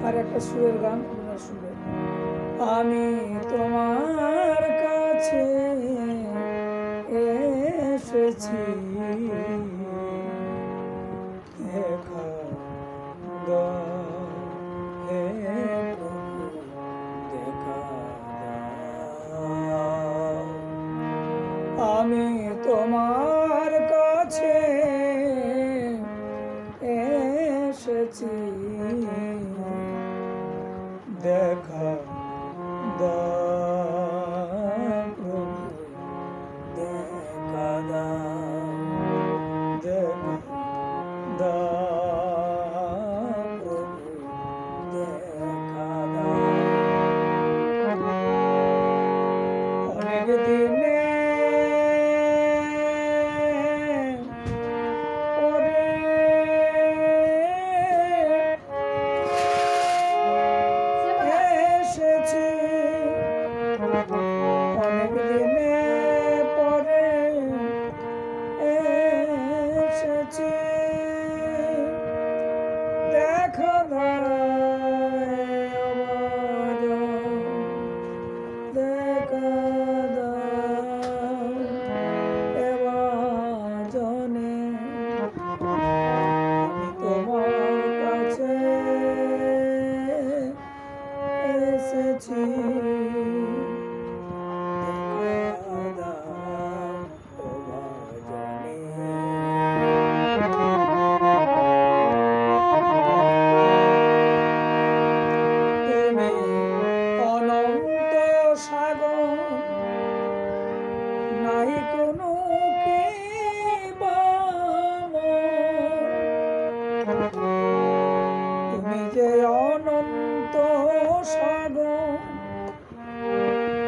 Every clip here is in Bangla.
আর একটা সুরের গান আপনারা শুনবেন। আমি তোমার কাছে এসেছি, দেখা দাও হে প্রভু, দেখা দাও। আমি তোমার কাছে এসেছি, দেখা দাও প্রভু, দেখা দাও, দেখা দাও প্রভু, দেখা দাও। অনেক দিনে পরে এসেছি, অনেক দিনে পরে এসেছি, দেখা দাও আবার, দেখা দাও এবার জনে। আমি তোমার কাছে এসেছি, দেখা দাও এবার জনে। তুমি অনন্ত সাগর, নাই কোনো তুমি যে অনন্ত সাগর,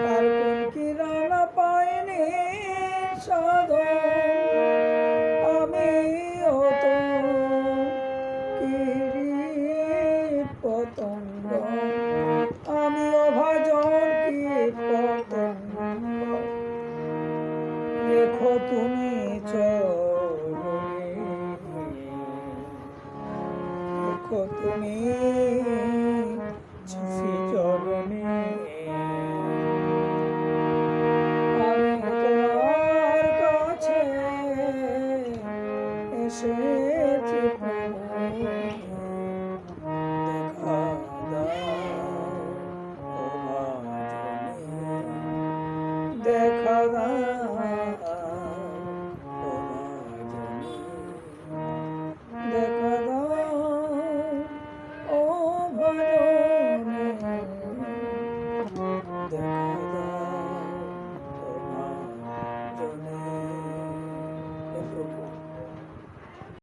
তার কোন কিরানা পাইনি সাধন। আমি তো কীট পতঙ্গ, আমি অভাজন কীট পতঙ্গ, রেখো তুমি চরণে, রেখো তুমি শ্রী চরণে।